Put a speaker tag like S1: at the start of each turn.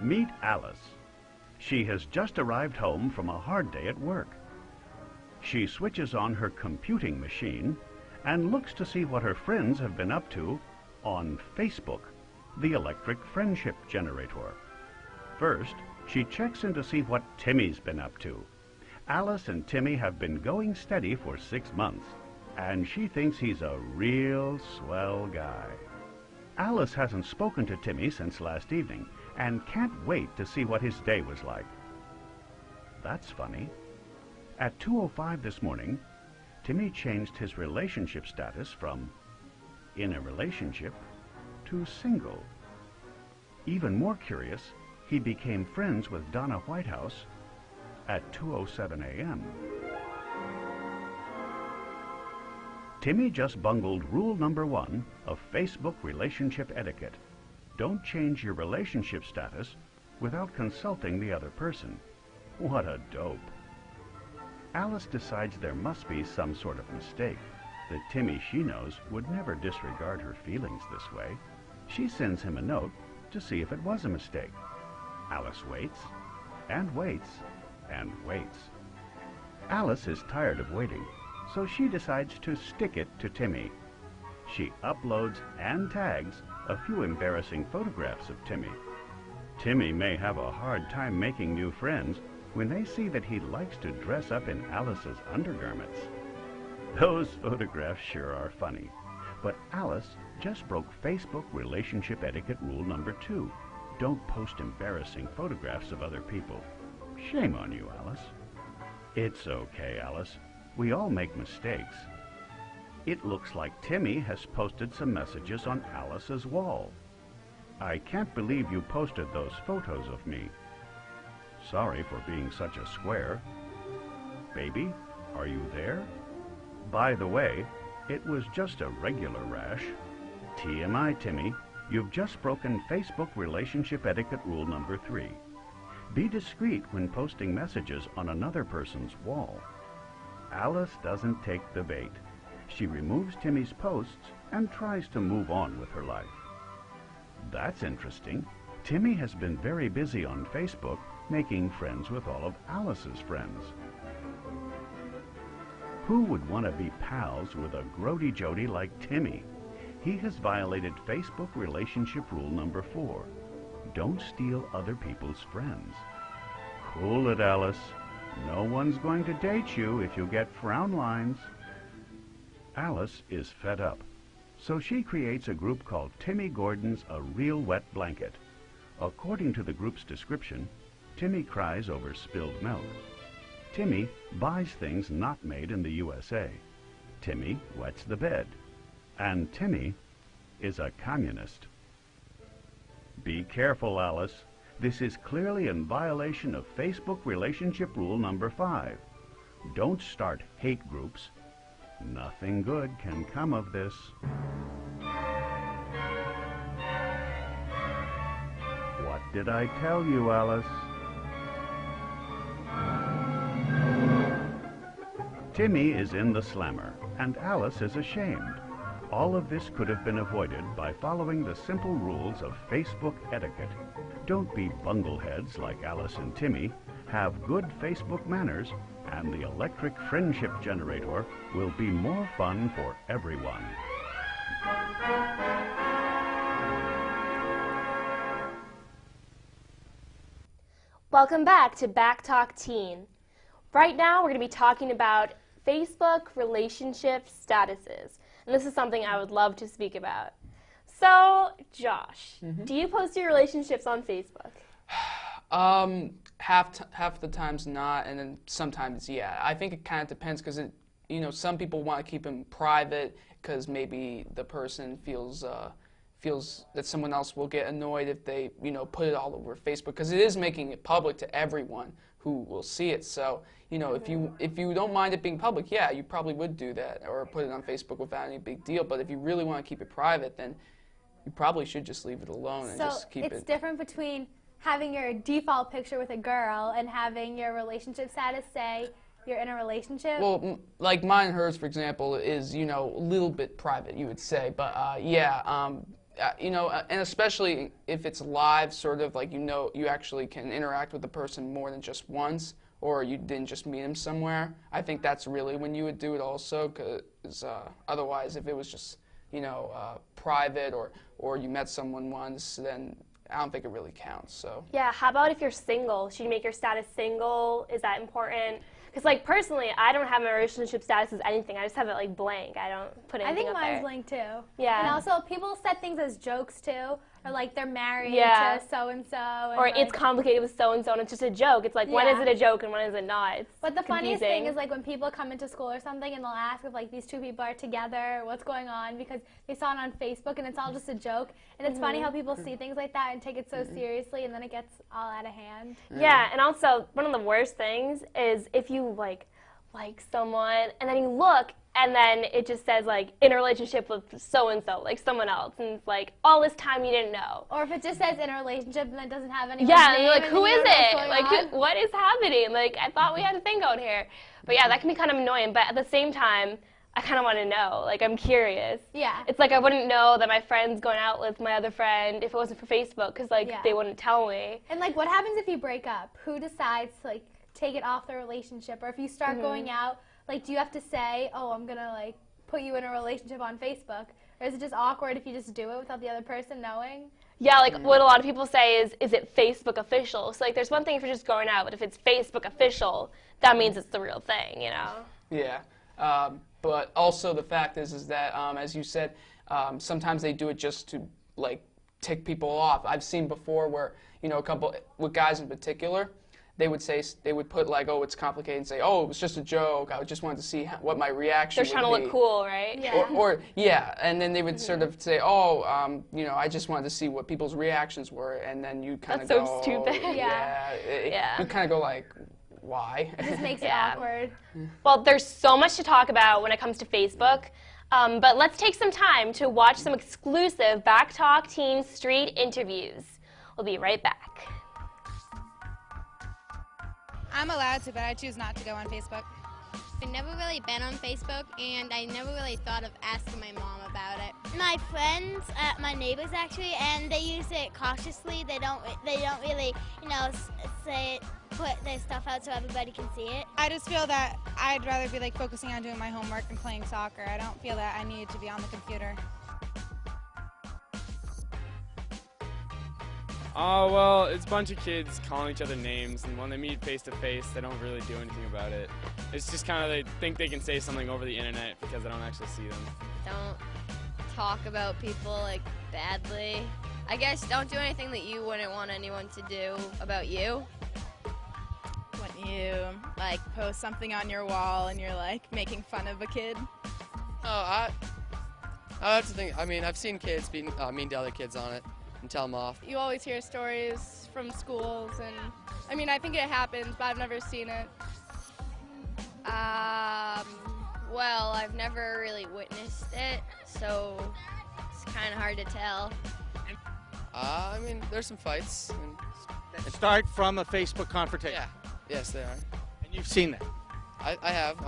S1: Meet Alice. She has just arrived home from a hard day at work. She switches on her computing machine and looks to see what her friends have been up to on Facebook, the electric friendship generator. First, she checks in to see what Timmy's been up to. Alice and Timmy have been going steady for 6 months, and she thinks he's a real swell guy. Alice hasn't spoken to Timmy since last evening and can't wait to see what his day was like. That's funny. At 2:05 this morning, Timmy changed his relationship status from in a relationship to single. Even more curious, he became friends with Donna Whitehouse at 2:07 a.m. Timmy just bungled rule number 1 of Facebook relationship etiquette. Don't change your relationship status without consulting the other person. What a dope. Alice decides there must be some sort of mistake, that Timmy she knows would never disregard her feelings this way. She sends him a note to see if it was a mistake. Alice waits, and waits, and waits. Alice is tired of waiting, so she decides to stick it to Timmy. She uploads and tags a few embarrassing photographs of Timmy. Timmy may have a hard time making new friends when they see that he likes to dress up in Alice's undergarments. Those photographs sure are funny, but Alice just broke Facebook relationship etiquette rule number 2. Don't post embarrassing photographs of other people. Shame on you, Alice. It's okay, Alice. We all make mistakes. It looks like Timmy has posted some messages on Alice's wall. I can't believe you posted those photos of me. Sorry for being such a square. Baby, are you there? By the way, it was just a regular rash. TMI, Timmy, you've just broken Facebook relationship etiquette rule number 3. Be discreet when posting messages on another person's wall. Alice doesn't take the bait. She removes Timmy's posts and tries to move on with her life. That's interesting. Timmy has been very busy on Facebook making friends with all of Alice's friends. Who would want to be pals with a grody jody like Timmy? He has violated Facebook relationship rule number 4. Don't steal other people's friends. Cool it, Alice. No one's going to date you if you get frown lines. Alice is fed up, so she creates a group called Timmy Gordon's A Real Wet Blanket. According to the group's description, Timmy cries over spilled milk. Timmy buys things not made in the USA. Timmy wets the bed. And Timmy is a communist. Be careful, Alice. This is clearly in violation of Facebook relationship rule number 5. Don't start hate groups. Nothing good can come of this. What did I tell you, Alice? Timmy is in the slammer, and Alice is ashamed. All of this could have been avoided by following the simple rules of Facebook etiquette. Don't be bungleheads like Alice and Timmy. Have good Facebook manners, and the electric friendship generator will be more fun for everyone.
S2: Welcome back to Back Talk Teen. Right now we're going to be talking about Facebook relationship statuses. And this is something I would love to speak about. So, Josh, do you post your relationships on Facebook?
S3: Half the times not, and then sometimes yeah. I think it kind of depends because some people want to keep them private because maybe the person feels that someone else will get annoyed if they put it all over Facebook, because it is making it public to everyone who will see it. So if you don't mind it being public, yeah, you probably would do that or put it on Facebook without any big deal. But if you really want to keep it private, then you probably should just leave it alone and just keep it.
S4: So it's different between having your default picture with a girl and having your relationship status say you're in a relationship?
S3: Well, like mine and hers, for example, is a little bit private, you would say. But yeah, and especially if it's live, sort of like, you actually can interact with the person more than just once, or you didn't just meet them somewhere. I think that's really when you would do it also, because otherwise, if it was just, private or you met someone once, then I don't think it really counts. So.
S2: Yeah, how about if you're single? Should you make your status single? Is that important? Because, like, personally, I don't have my relationship status as anything. I just have it, like, blank. I don't put anything up there.
S4: I think mine's blank, too.
S2: Yeah.
S4: And also, people set things as jokes, too. Or, like, they're married
S2: Yeah.
S4: to so-and-so.
S2: Or
S4: like,
S2: it's complicated with so-and-so, and it's just a joke. It's like, when is
S4: Yeah.
S2: it a joke and when is it not? It's
S4: But the funniest thing
S2: confusing.
S4: is, like, when people come into school or something and they'll ask if, like, these two people are together, what's going on, because they saw it on Facebook and it's all just a joke. And it's funny how people see things like that and take it so seriously, and then it gets all out of hand.
S2: Yeah, and also, one of the worst things is if you, like someone, and then you look, and then it just says, like, in a relationship with so-and-so, like someone else, and it's like, all this time you didn't know.
S4: Or if it just says in a relationship and it doesn't have anyone's
S2: Yeah, and
S4: name,
S2: you're like,
S4: and
S2: who
S4: then you
S2: is
S4: don't know what's
S2: it?
S4: going
S2: Like,
S4: on.
S2: what is happening? Like, I thought we had a thing going here. But yeah, that can be kind of annoying, but at the same time, I kind of want to know. Like, I'm curious.
S4: Yeah.
S2: It's like I wouldn't know that my friend's going out with my other friend if it wasn't for Facebook, because, like,
S4: Yeah.
S2: they wouldn't tell me.
S4: And, like, what happens if you break up? Who decides to, like, take it off the relationship? Or if you start going out, like, do you have to say, oh, I'm going to, like, put you in a relationship on Facebook? Or is it just awkward if you just do it without the other person knowing?
S2: Yeah, like, what a lot of people say is it Facebook official? So, like, there's one thing if you're just going out, but if it's Facebook official, that means it's the real thing, you know?
S3: Yeah. But also the fact is that, as you said, sometimes they do it just to, like, tick people off. I've seen before where, a couple, with guys in particular, they would put, like, oh, it's complicated, and say, oh, it was just a joke. I just wanted to see what my reaction would be.
S2: They're trying to look cool, right?
S4: Yeah.
S3: And then they would sort of say, oh, I just wanted to see what people's reactions were, and then you kind of
S2: That's
S3: go,
S2: so stupid.
S3: You kind of go like, why?
S4: It just makes it
S2: Yeah.
S4: awkward.
S2: Well, there's so much to talk about when it comes to Facebook, but let's take some time to watch some exclusive Back Talk Teen Street interviews. We'll be right back.
S5: I'm allowed to, but I choose not to go on Facebook.
S6: I've never really been on Facebook, and I never really thought of asking my mom about it. My friends, my neighbors actually, and they use it cautiously. They don't really, put their stuff out so everybody can see it.
S5: I just feel that I'd rather be like focusing on doing my homework and playing soccer. I don't feel that I need to be on the computer.
S7: Oh, well, it's a bunch of kids calling each other names, and when they meet face to face, they don't really do anything about it. It's just kind of they think they can say something over the internet because they don't actually see them.
S8: Don't talk about people like badly. I guess don't do anything that you wouldn't want anyone to do about you.
S5: When you like post something on your wall and you're like making fun of a kid.
S9: Oh, I have to think. I mean, I've seen kids be mean to other kids on it and tell them off.
S10: You always hear stories from schools, and I mean, I think it happens, but I've never seen it.
S8: Well, I've never really witnessed it, so it's kind of hard to tell.
S9: I mean, there's some fights.
S11: That start from a Facebook confrontation.
S9: Yeah. Yes, they are.
S11: And you've seen that.
S9: I have.